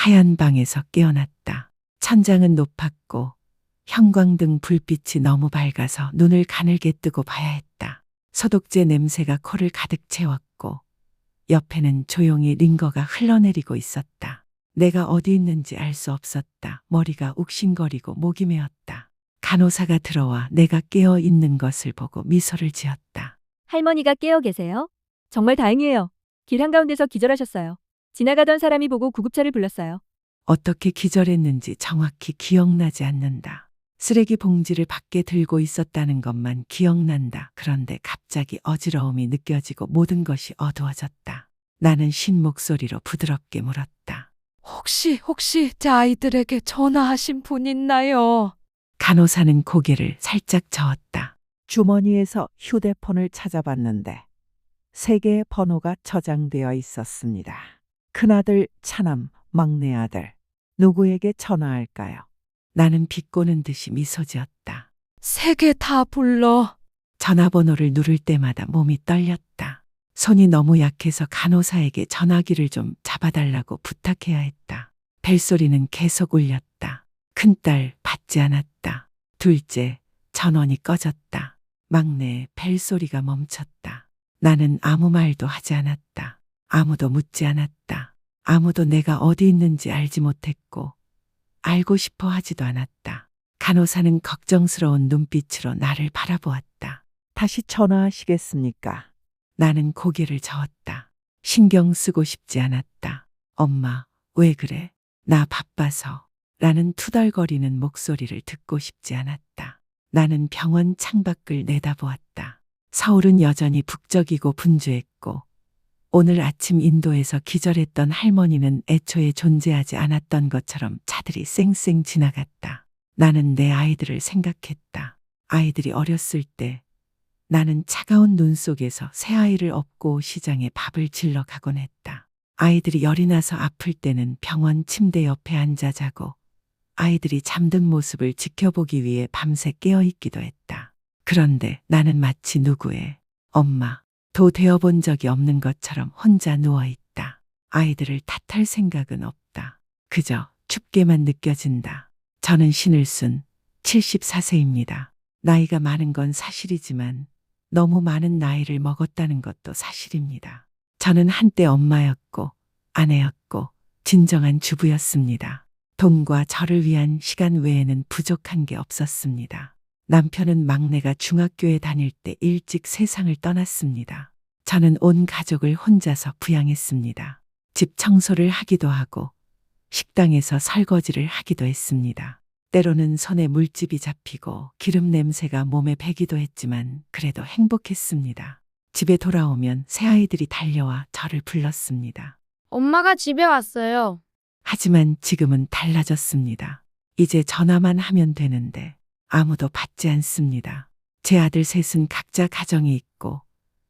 하얀 방에서 깨어났다. 천장은 높았고 형광등 불빛이 너무 밝아서 눈을 가늘게 뜨고 봐야 했다. 소독제 냄새가 코를 가득 채웠고 옆에는 조용히 링거가 흘러내리고 있었다. 내가 어디 있는지 알 수 없었다. 머리가 욱신거리고 목이 메었다. 간호사가 들어와 내가 깨어 있는 것을 보고 미소를 지었다. 할머니가 깨어 계세요? 정말 다행이에요. 길 한가운데서 기절하셨어요. 지나가던 사람이 보고 구급차를 불렀어요. 어떻게 기절했는지 정확히 기억나지 않는다. 쓰레기 봉지를 밖에 들고 있었다는 것만 기억난다. 그런데 갑자기 어지러움이 느껴지고 모든 것이 어두워졌다. 나는 쉰 목소리로 부드럽게 물었다. 혹시 제 아이들에게 전화하신 분 있나요? 간호사는 고개를 살짝 저었다. 주머니에서 휴대폰을 찾아봤는데 3개의 번호가 저장되어 있었습니다. 큰아들 차남, 막내 아들. 누구에게 전화할까요? 나는 비꼬는 듯이 미소 지었다. 3개 다 불러. 전화번호를 누를 때마다 몸이 떨렸다. 손이 너무 약해서 간호사에게 전화기를 좀 잡아달라고 부탁해야 했다. 벨소리는 계속 울렸다. 큰딸 받지 않았다. 둘째 전원이 꺼졌다. 막내 벨소리가 멈췄다. 나는 아무 말도 하지 않았다. 아무도 묻지 않았다. 아무도 내가 어디 있는지 알지 못했고 알고 싶어 하지도 않았다. 간호사는 걱정스러운 눈빛으로 나를 바라보았다. 다시 전화하시겠습니까? 나는 고개를 저었다. 신경 쓰고 싶지 않았다. 엄마, 왜 그래? 나 바빠서. 라는 투덜거리는 목소리를 듣고 싶지 않았다. 나는 병원 창밖을 내다보았다. 서울은 여전히 북적이고 분주했고 오늘 아침 인도에서 기절했던 할머니는 애초에 존재하지 않았던 것처럼 차들이 쌩쌩 지나갔다. 나는 내 아이들을 생각했다. 아이들이 어렸을 때 나는 차가운 눈 속에서 새아이를 업고 시장에 밥을 질러 가곤 했다. 아이들이 열이 나서 아플 때는 병원 침대 옆에 앉아 자고 아이들이 잠든 모습을 지켜보기 위해 밤새 깨어있기도 했다. 그런데 나는 마치 누구의 엄마, 도 되어본 적이 없는 것처럼 혼자 누워있다. 아이들을 탓할 생각은 없다. 그저 춥게만 느껴진다. 저는 신을순 74세입니다. 나이가 많은 건 사실이지만 너무 많은 나이를 먹었다는 것도 사실입니다. 저는 한때 엄마였고 아내였고 진정한 주부였습니다. 돈과 저를 위한 시간 외에는 부족한 게 없었습니다. 남편은 막내가 중학교에 다닐 때 일찍 세상을 떠났습니다. 저는 온 가족을 혼자서 부양했습니다. 집 청소를 하기도 하고 식당에서 설거지를 하기도 했습니다. 때로는 손에 물집이 잡히고 기름 냄새가 몸에 배기도 했지만 그래도 행복했습니다. 집에 돌아오면 새아이들이 달려와 저를 불렀습니다. 엄마가 집에 왔어요. 하지만 지금은 달라졌습니다. 이제 전화만 하면 되는데 아무도 받지 않습니다. 제 아들 셋은 각자 가정이 있고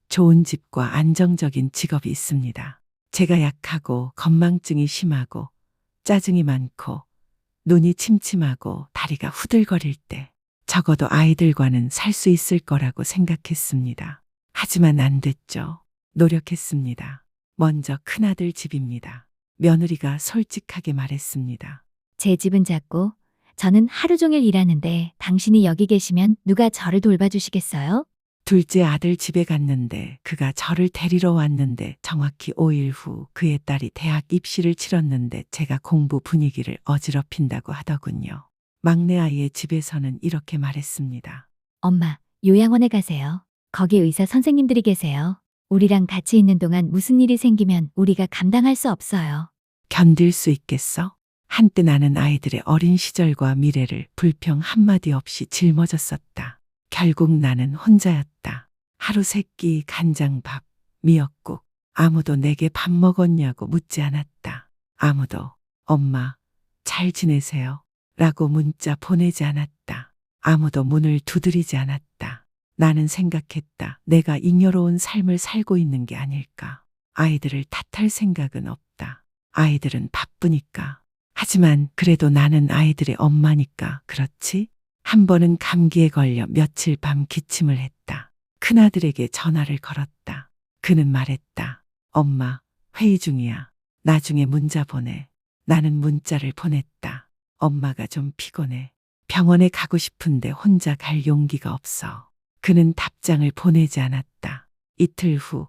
좋은 집과 안정적인 직업이 있습니다. 제가 약하고 건망증이 심하고 짜증이 많고 눈이 침침하고 다리가 후들거릴 때 적어도 아이들과는 살 수 있을 거라고 생각했습니다. 하지만 안 됐죠. 노력했습니다. 먼저 큰아들 집입니다. 며느리가 솔직하게 말했습니다. 제 집은 작고 저는 하루 종일 일하는데 당신이 여기 계시면 누가 저를 돌봐주시겠어요? 둘째 아들 집에 갔는데 그가 저를 데리러 왔는데 정확히 5일 후 그의 딸이 대학 입시를 치렀는데 제가 공부 분위기를 어지럽힌다고 하더군요. 막내 아이의 집에서는 이렇게 말했습니다. 엄마, 요양원에 가세요. 거기 의사 선생님들이 계세요. 우리랑 같이 있는 동안 무슨 일이 생기면 우리가 감당할 수 없어요. 견딜 수 있겠어? 한때 나는 아이들의 어린 시절과 미래를 불평 한마디 없이 짊어졌었다. 결국 나는 혼자였다. 하루 세끼 간장밥, 미역국. 아무도 내게 밥 먹었냐고 묻지 않았다. 아무도 엄마 잘 지내세요? 라고 문자 보내지 않았다. 아무도 문을 두드리지 않았다. 나는 생각했다. 내가 잉여로운 삶을 살고 있는 게 아닐까. 아이들을 탓할 생각은 없다. 아이들은 바쁘니까. 하지만 그래도 나는 아이들의 엄마니까 그렇지? 한 번은 감기에 걸려 며칠 밤 기침을 했다. 큰아들에게 전화를 걸었다. 그는 말했다. 엄마, 회의 중이야. 나중에 문자 보내. 나는 문자를 보냈다. 엄마가 좀 피곤해. 병원에 가고 싶은데 혼자 갈 용기가 없어. 그는 답장을 보내지 않았다. 이틀 후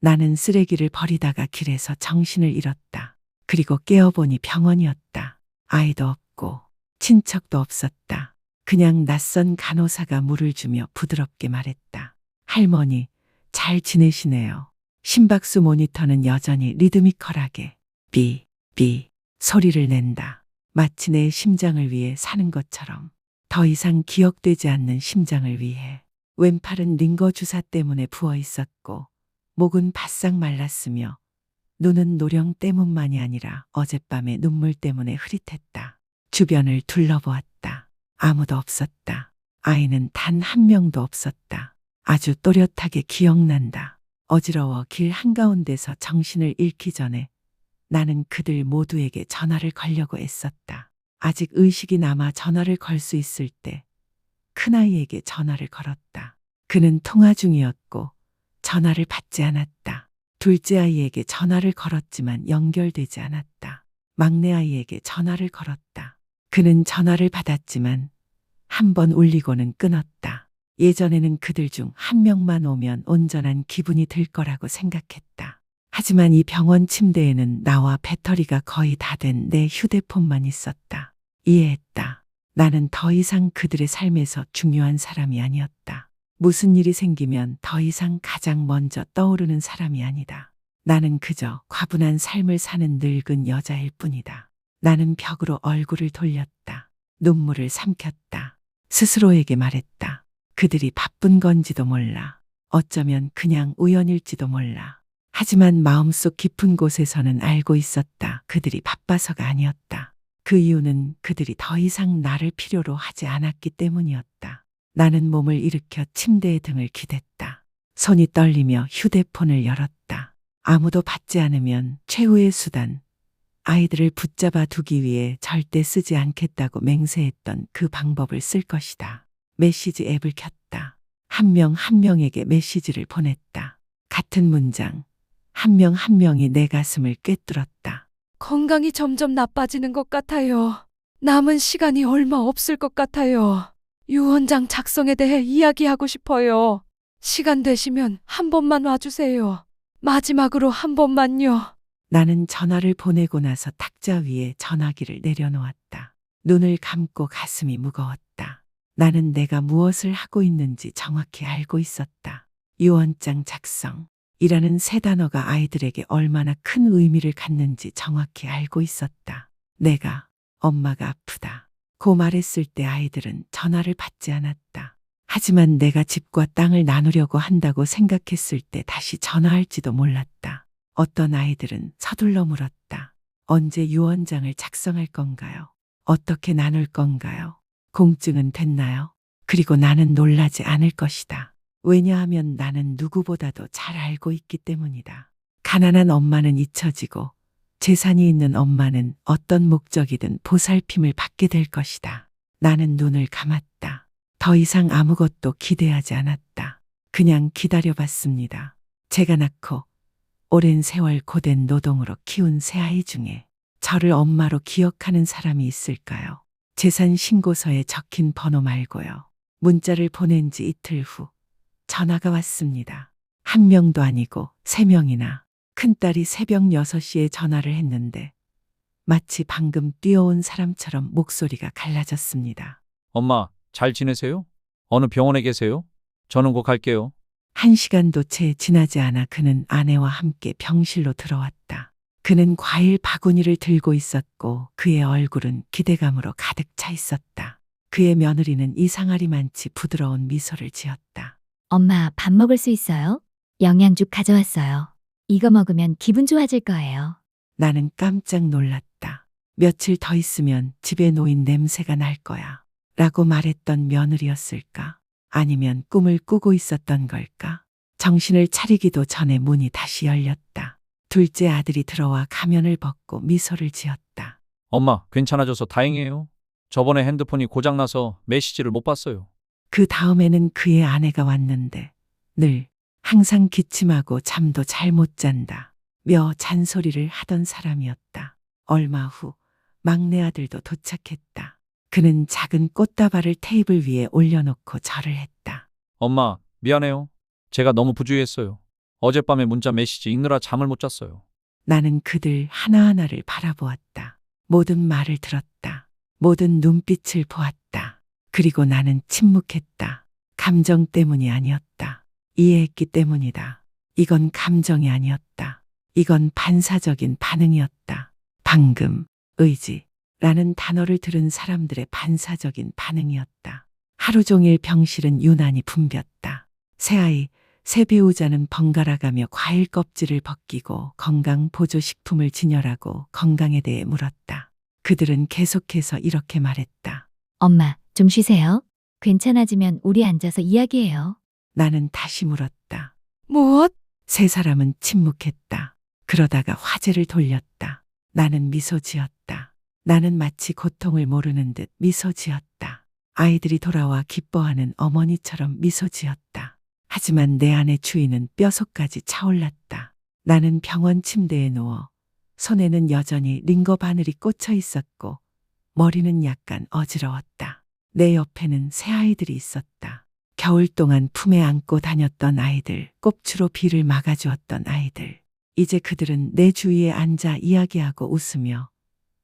나는 쓰레기를 버리다가 길에서 정신을 잃었다. 그리고 깨어보니 병원이었다. 아이도 없고 친척도 없었다. 그냥 낯선 간호사가 물을 주며 부드럽게 말했다. 할머니, 잘 지내시네요. 심박수 모니터는 여전히 리드미컬하게 비, 비 소리를 낸다. 마치 내 심장을 위해 사는 것처럼. 더 이상 기억되지 않는 심장을 위해. 왼팔은 링거 주사 때문에 부어 있었고 목은 바싹 말랐으며 눈은 노령 때문만이 아니라 어젯밤의 눈물 때문에 흐릿했다. 주변을 둘러보았다. 아무도 없었다. 아이는 단 한 명도 없었다. 아주 또렷하게 기억난다. 어지러워 길 한가운데서 정신을 잃기 전에 나는 그들 모두에게 전화를 걸려고 애썼다. 아직 의식이 남아 전화를 걸 수 있을 때 큰아이에게 전화를 걸었다. 그는 통화 중이었고 전화를 받지 않았다. 둘째 아이에게 전화를 걸었지만 연결되지 않았다. 막내 아이에게 전화를 걸었다. 그는 전화를 받았지만 한 번 울리고는 끊었다. 예전에는 그들 중 한 명만 오면 온전한 기분이 들 거라고 생각했다. 하지만 이 병원 침대에는 나와 배터리가 거의 다 된 내 휴대폰만 있었다. 이해했다. 나는 더 이상 그들의 삶에서 중요한 사람이 아니었다. 무슨 일이 생기면 더 이상 가장 먼저 떠오르는 사람이 아니다. 나는 그저 과분한 삶을 사는 늙은 여자일 뿐이다. 나는 벽으로 얼굴을 돌렸다. 눈물을 삼켰다. 스스로에게 말했다. 그들이 바쁜 건지도 몰라. 어쩌면 그냥 우연일지도 몰라. 하지만 마음속 깊은 곳에서는 알고 있었다. 그들이 바빠서가 아니었다. 그 이유는 그들이 더 이상 나를 필요로 하지 않았기 때문이었다. 나는 몸을 일으켜 침대의 등을 기댔다. 손이 떨리며 휴대폰을 열었다. 아무도 받지 않으면 최후의 수단, 아이들을 붙잡아 두기 위해 절대 쓰지 않겠다고 맹세했던 그 방법을 쓸 것이다. 메시지 앱을 켰다. 한 명 한 명에게 메시지를 보냈다. 같은 문장, 한 명 한 명이 내 가슴을 꿰뚫었다. 건강이 점점 나빠지는 것 같아요. 남은 시간이 얼마 없을 것 같아요. 유언장 작성에 대해 이야기하고 싶어요. 시간 되시면 한 번만 와주세요. 마지막으로 한 번만요. 나는 전화를 보내고 나서 탁자 위에 전화기를 내려놓았다. 눈을 감고 가슴이 무거웠다. 나는 내가 무엇을 하고 있는지 정확히 알고 있었다. 유언장 작성이라는 세 단어가 아이들에게 얼마나 큰 의미를 갖는지 정확히 알고 있었다. 내가 엄마가 아프다 고 말했을 때 아이들은 전화를 받지 않았다. 하지만 내가 집과 땅을 나누려고 한다고 생각했을 때 다시 전화할지도 몰랐다. 어떤 아이들은 서둘러 물었다. 언제 유언장을 작성할 건가요? 어떻게 나눌 건가요? 공증은 됐나요? 그리고 나는 놀라지 않을 것이다. 왜냐하면 나는 누구보다도 잘 알고 있기 때문이다. 가난한 엄마는 잊혀지고 재산이 있는 엄마는 어떤 목적이든 보살핌을 받게 될 것이다. 나는 눈을 감았다. 더 이상 아무것도 기대하지 않았다. 그냥 기다려봤습니다. 제가 낳고 오랜 세월 고된 노동으로 키운 새 아이 중에 저를 엄마로 기억하는 사람이 있을까요? 재산 신고서에 적힌 번호 말고요. 문자를 보낸 지 이틀 후 전화가 왔습니다. 한 명도 아니고 세 명이나. 큰딸이 새벽 6시에 전화를 했는데 마치 방금 뛰어온 사람처럼 목소리가 갈라졌습니다. 엄마, 잘 지내세요? 어느 병원에 계세요? 저는 곧 갈게요. 1시간도 채 지나지 않아 그는 아내와 함께 병실로 들어왔다. 그는 과일 바구니를 들고 있었고 그의 얼굴은 기대감으로 가득 차 있었다. 그의 며느리는 이상하리만치 부드러운 미소를 지었다. 엄마, 밥 먹을 수 있어요? 영양죽 가져왔어요. 이거 먹으면 기분 좋아질 거예요. 나는 깜짝 놀랐다. 며칠 더 있으면 집에 놓인 냄새가 날 거야. 라고 말했던 며느리였을까? 아니면 꿈을 꾸고 있었던 걸까? 정신을 차리기도 전에 문이 다시 열렸다. 둘째 아들이 들어와 가면을 벗고 미소를 지었다. 엄마, 괜찮아져서 다행이에요. 저번에 핸드폰이 고장나서 메시지를 못 봤어요. 그 다음에는 그의 아내가 왔는데 늘 항상 기침하고 잠도 잘 못 잔다 며 잔소리를 하던 사람이었다. 얼마 후 막내 아들도 도착했다. 그는 작은 꽃다발을 테이블 위에 올려놓고 절을 했다. 엄마, 미안해요. 제가 너무 부주의했어요. 어젯밤에 문자 메시지 읽느라 잠을 못 잤어요. 나는 그들 하나하나를 바라보았다. 모든 말을 들었다. 모든 눈빛을 보았다. 그리고 나는 침묵했다. 감정 때문이 아니었다. 이해했기 때문이다. 이건 감정이 아니었다. 이건 반사적인 반응이었다. 방금, 의지라는 단어를 들은 사람들의 반사적인 반응이었다. 하루 종일 병실은 유난히 붐볐다. 새아이, 새 배우자는 번갈아가며 과일 껍질을 벗기고 건강 보조식품을 진열하고 건강에 대해 물었다. 그들은 계속해서 이렇게 말했다. 엄마, 좀 쉬세요. 괜찮아지면 우리 앉아서 이야기해요. 나는 다시 물었다. 무엇? 세 사람은 침묵했다. 그러다가 화제를 돌렸다. 나는 미소 지었다. 나는 마치 고통을 모르는 듯 미소 지었다. 아이들이 돌아와 기뻐하는 어머니처럼 미소 지었다. 하지만 내 안의 주인은 뼛속까지 차올랐다. 나는 병원 침대에 누워 손에는 여전히 링거 바늘이 꽂혀 있었고 머리는 약간 어지러웠다. 내 옆에는 새 아이들이 있었다. 겨울 동안 품에 안고 다녔던 아이들, 꼽추로 비를 막아주었던 아이들. 이제 그들은 내 주위에 앉아 이야기하고 웃으며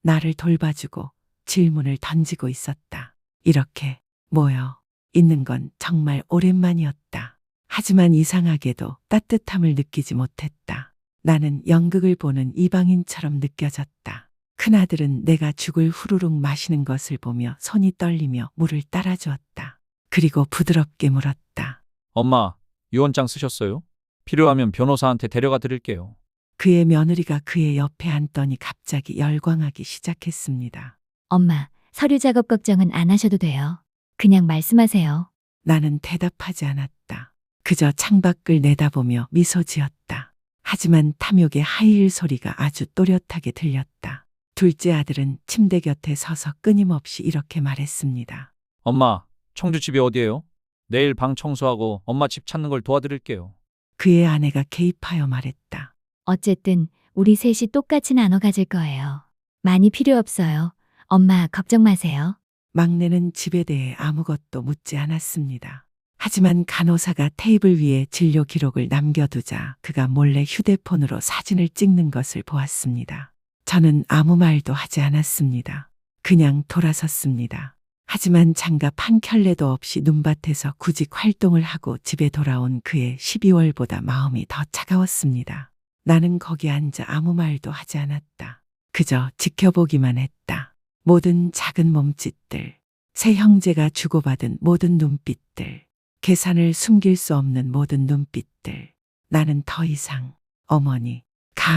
나를 돌봐주고 질문을 던지고 있었다. 이렇게 모여 있는 건 정말 오랜만이었다. 하지만 이상하게도 따뜻함을 느끼지 못했다. 나는 연극을 보는 이방인처럼 느껴졌다. 큰아들은 내가 죽을 후루룩 마시는 것을 보며 손이 떨리며 물을 따라주었다. 그리고 부드럽게 물었다. 엄마, 유언장 쓰셨어요? 필요하면 변호사한테 데려가 드릴게요. 그의 며느리가 그의 옆에 앉더니 갑자기 열광하기 시작했습니다. 엄마, 서류 작업 걱정은 안 하셔도 돼요. 그냥 말씀하세요. 나는 대답하지 않았다. 그저 창밖을 내다보며 미소 지었다. 하지만 탐욕의 하이힐 소리가 아주 또렷하게 들렸다. 둘째 아들은 침대 곁에 서서 끊임없이 이렇게 말했습니다. 엄마, 청주 집이 어디예요? 내일 방 청소하고 엄마 집 찾는 걸 도와드릴게요. 그의 아내가 개입하여 말했다. 어쨌든 우리 셋이 똑같이 나눠 가질 거예요. 많이 필요 없어요. 엄마, 걱정 마세요. 막내는 집에 대해 아무것도 묻지 않았습니다. 하지만 간호사가 테이블 위에 진료 기록을 남겨두자 그가 몰래 휴대폰으로 사진을 찍는 것을 보았습니다. 저는 아무 말도 하지 않았습니다. 그냥 돌아섰습니다. 하지만 장갑 한 켤레도 없이 눈밭에서 구직 활동을 하고 집에 돌아온 그의 12월보다 마음이 더 차가웠습니다. 나는 거기 앉아 아무 말도 하지 않았다. 그저 지켜보기만 했다. 모든 작은 몸짓들, 세 형제가 주고받은 모든 눈빛들, 계산을 숨길 수 없는 모든 눈빛들. 나는 더 이상 어머니가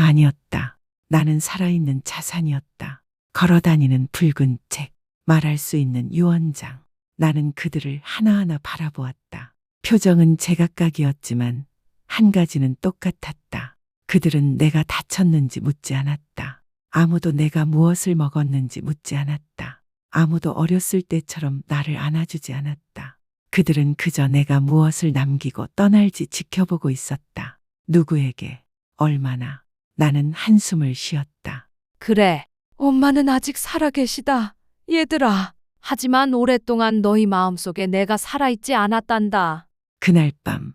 아니었다. 나는 살아있는 자산이었다. 걸어다니는 붉은 책, 말할 수 있는 유언장. 나는 그들을 하나하나 바라보았다. 표정은 제각각이었지만 한 가지는 똑같았다. 그들은 내가 다쳤는지 묻지 않았다. 아무도 내가 무엇을 먹었는지 묻지 않았다. 아무도 어렸을 때처럼 나를 안아주지 않았다. 그들은 그저 내가 무엇을 남기고 떠날지 지켜보고 있었다. 누구에게, 얼마나. 나는 한숨을 쉬었다. 그래, 엄마는 아직 살아계시다. 얘들아. 하지만 오랫동안 너희 마음속에 내가 살아있지 않았단다. 그날 밤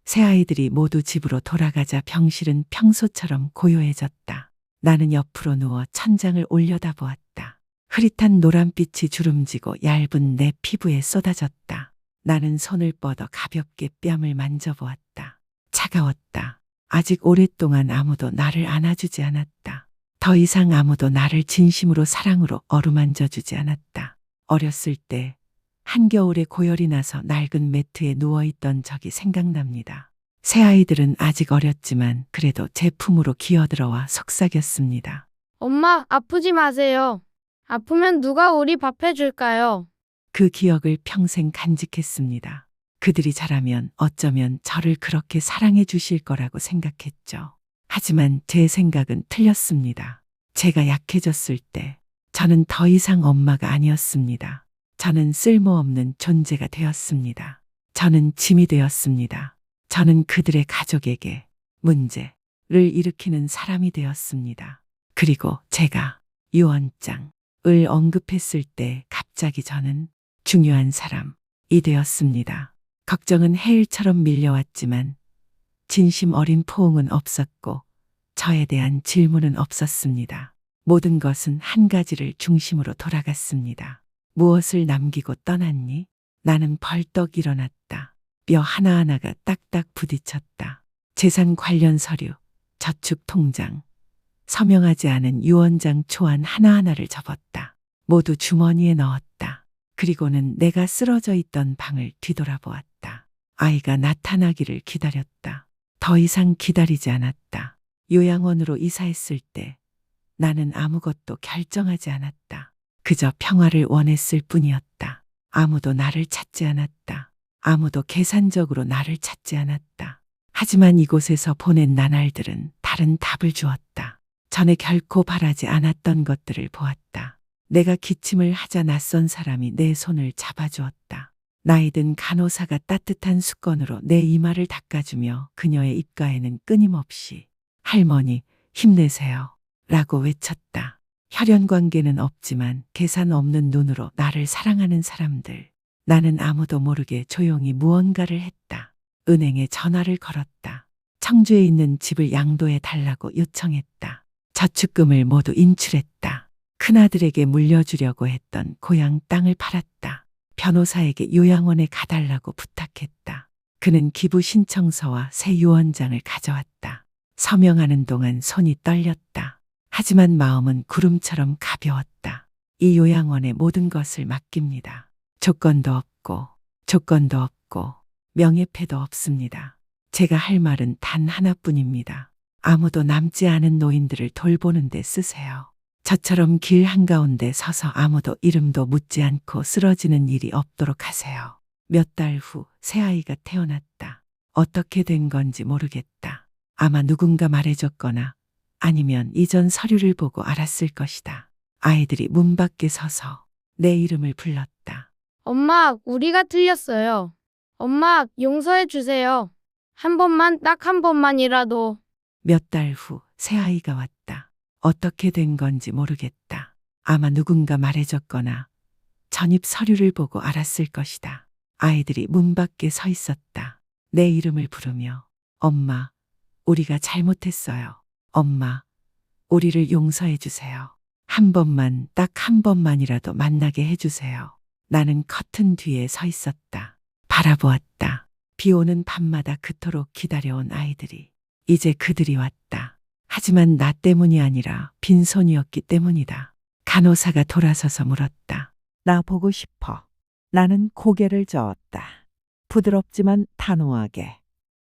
새아이들이 모두 집으로 돌아가자 병실은 평소처럼 고요해졌다. 나는 옆으로 누워 천장을 올려다보았다. 흐릿한 노란빛이 주름지고 얇은 내 피부에 쏟아졌다. 나는 손을 뻗어 가볍게 뺨을 만져보았다. 차가웠다. 아직 오랫동안 아무도 나를 안아주지 않았다. 더 이상 아무도 나를 진심으로 사랑으로 어루만져주지 않았다. 어렸을 때 한겨울에 고열이 나서 낡은 매트에 누워있던 적이 생각납니다. 새아이들은 아직 어렸지만 그래도 제 품으로 기어들어와 속삭였습니다. 엄마, 아프지 마세요. 아프면 누가 우리 밥 해줄까요? 그 기억을 평생 간직했습니다. 그들이 자라면 어쩌면 저를 그렇게 사랑해 주실 거라고 생각했죠. 하지만 제 생각은 틀렸습니다. 제가 약해졌을 때 저는 더 이상 엄마가 아니었습니다. 저는 쓸모없는 존재가 되었습니다. 저는 짐이 되었습니다. 저는 그들의 가족에게 문제를 일으키는 사람이 되었습니다. 그리고 제가 유언장을 언급했을 때 갑자기 저는 중요한 사람이 되었습니다. 걱정은 해일처럼 밀려왔지만 진심 어린 포옹은 없었고 저에 대한 질문은 없었습니다. 모든 것은 한 가지를 중심으로 돌아갔습니다. 무엇을 남기고 떠났니? 나는 벌떡 일어났다. 뼈 하나하나가 딱딱 부딪혔다. 재산 관련 서류, 저축 통장, 서명하지 않은 유언장 초안 하나하나를 접었다. 모두 주머니에 넣었다. 그리고는 내가 쓰러져 있던 방을 뒤돌아보았다. 아이가 나타나기를 기다렸다. 더 이상 기다리지 않았다. 요양원으로 이사했을 때 나는 아무것도 결정하지 않았다. 그저 평화를 원했을 뿐이었다. 아무도 나를 찾지 않았다. 아무도 계산적으로 나를 찾지 않았다. 하지만 이곳에서 보낸 나날들은 다른 답을 주었다. 전에 결코 바라지 않았던 것들을 보았다. 내가 기침을 하자 낯선 사람이 내 손을 잡아주었다. 나이든 간호사가 따뜻한 수건으로 내 이마를 닦아주며 그녀의 입가에는 끊임없이 할머니 힘내세요 라고 외쳤다. 혈연 관계는 없지만 계산 없는 눈으로 나를 사랑하는 사람들. 나는 아무도 모르게 조용히 무언가를 했다. 은행에 전화를 걸었다. 청주에 있는 집을 양도해 달라고 요청했다. 저축금을 모두 인출했다. 큰아들에게 물려주려고 했던 고향 땅을 팔았다. 변호사에게 요양원에 가달라고 부탁했다. 그는 기부 신청서와 새 유언장을 가져왔다. 서명하는 동안 손이 떨렸다. 하지만 마음은 구름처럼 가벼웠다. 이 요양원에 모든 것을 맡깁니다. 조건도 없고 명예패도 없습니다. 제가 할 말은 단 하나뿐입니다. 아무도 남지 않은 노인들을 돌보는 데 쓰세요. 저처럼 길 한가운데 서서 아무도 이름도 묻지 않고 쓰러지는 일이 없도록 하세요. 몇 달 후 새아이가 태어났다. 어떻게 된 건지 모르겠다. 아마 누군가 말해줬거나 아니면 이전 서류를 보고 알았을 것이다. 아이들이 문 밖에 서서 내 이름을 불렀다. 엄마, 우리가 틀렸어요. 엄마, 용서해 주세요. 한 번만, 딱 한 번만이라도. 몇 달 후 새아이가 왔다. 어떻게 된 건지 모르겠다. 아마 누군가 말해줬거나 전입 서류를 보고 알았을 것이다. 아이들이 문 밖에 서 있었다. 내 이름을 부르며 엄마, 우리가 잘못했어요. 엄마, 우리를 용서해 주세요. 한 번만, 딱 한 번만이라도 만나게 해주세요. 나는 커튼 뒤에 서 있었다. 바라보았다. 비 오는 밤마다 그토록 기다려온 아이들이. 이제 그들이 왔다. 하지만 나 때문이 아니라 빈손이었기 때문이다. 간호사가 돌아서서 물었다. 나 보고 싶어. 나는 고개를 저었다. 부드럽지만 단호하게.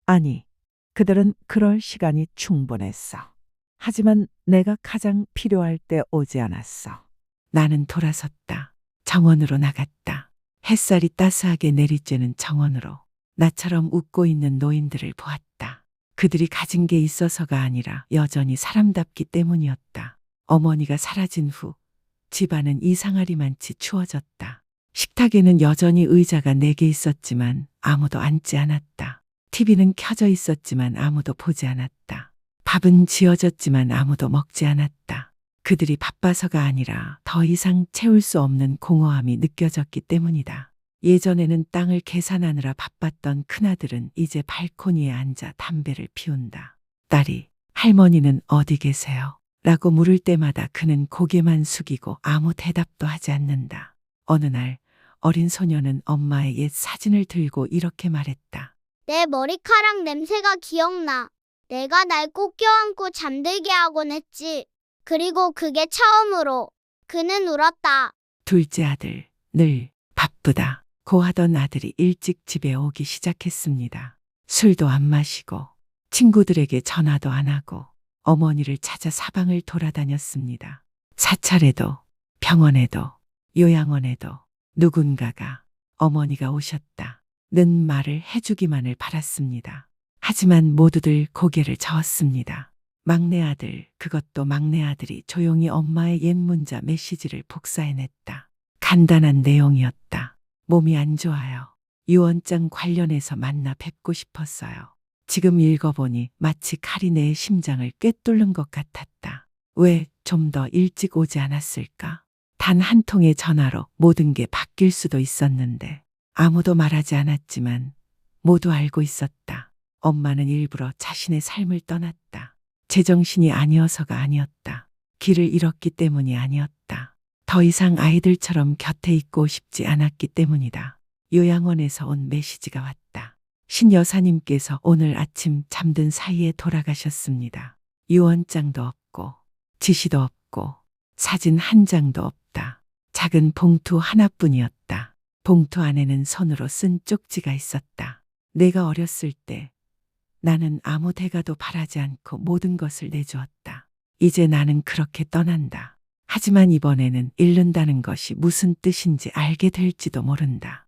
아니, 그들은 그럴 시간이 충분했어. 하지만 내가 가장 필요할 때 오지 않았어. 나는 돌아섰다. 정원으로 나갔다. 햇살이 따스하게 내리쬐는 정원으로 나처럼 웃고 있는 노인들을 보았다. 그들이 가진 게 있어서가 아니라 여전히 사람답기 때문이었다. 어머니가 사라진 후 집안은 이상하리만치 추워졌다. 식탁에는 여전히 의자가 4개 있었지만 아무도 앉지 않았다. TV는 켜져 있었지만 아무도 보지 않았다. 밥은 지어졌지만 아무도 먹지 않았다. 그들이 바빠서가 아니라 더 이상 채울 수 없는 공허함이 느껴졌기 때문이다. 예전에는 땅을 계산하느라 바빴던 큰아들은 이제 발코니에 앉아 담배를 피운다. 딸이 할머니는 어디 계세요? 라고 물을 때마다 그는 고개만 숙이고 아무 대답도 하지 않는다. 어느 날 어린 소녀는 엄마의 옛 사진을 들고 이렇게 말했다. 내 머리카락 냄새가 기억나. 내가 날 꼭 껴안고 잠들게 하곤 했지. 그리고 그게 처음으로. 그는 울었다. 둘째 아들, 늘 바쁘다 고 하던 아들이 일찍 집에 오기 시작했습니다. 술도 안 마시고 친구들에게 전화도 안 하고 어머니를 찾아 사방을 돌아다녔습니다. 사찰에도 병원에도 요양원에도 누군가가 어머니가 오셨다 는 말을 해주기만을 바랐습니다. 하지만 모두들 고개를 저었습니다. 막내 아들, 그것도 막내 아들이 조용히 엄마의 옛 문자 메시지를 복사해냈다. 간단한 내용이었다. 몸이 안 좋아요. 유언장 관련해서 만나 뵙고 싶었어요. 지금 읽어보니 마치 칼이 내 심장을 꿰뚫는 것 같았다. 왜 좀 더 일찍 오지 않았을까? 단 한 통의 전화로 모든 게 바뀔 수도 있었는데 아무도 말하지 않았지만 모두 알고 있었다. 엄마는 일부러 자신의 삶을 떠났다. 제정신이 아니어서가 아니었다. 길을 잃었기 때문이 아니었다. 더 이상 아이들처럼 곁에 있고 싶지 않았기 때문이다. 요양원에서 온 메시지가 왔다. 신 여사님께서 오늘 아침 잠든 사이에 돌아가셨습니다. 유언장도 없고 지시도 없고 사진 한 장도 없다. 작은 봉투 하나뿐이었다. 봉투 안에는 손으로 쓴 쪽지가 있었다. 내가 어렸을 때 나는 아무 대가도 바라지 않고 모든 것을 내주었다. 이제 나는 그렇게 떠난다. 하지만 이번에는 잃는다는 것이 무슨 뜻인지 알게 될지도 모른다.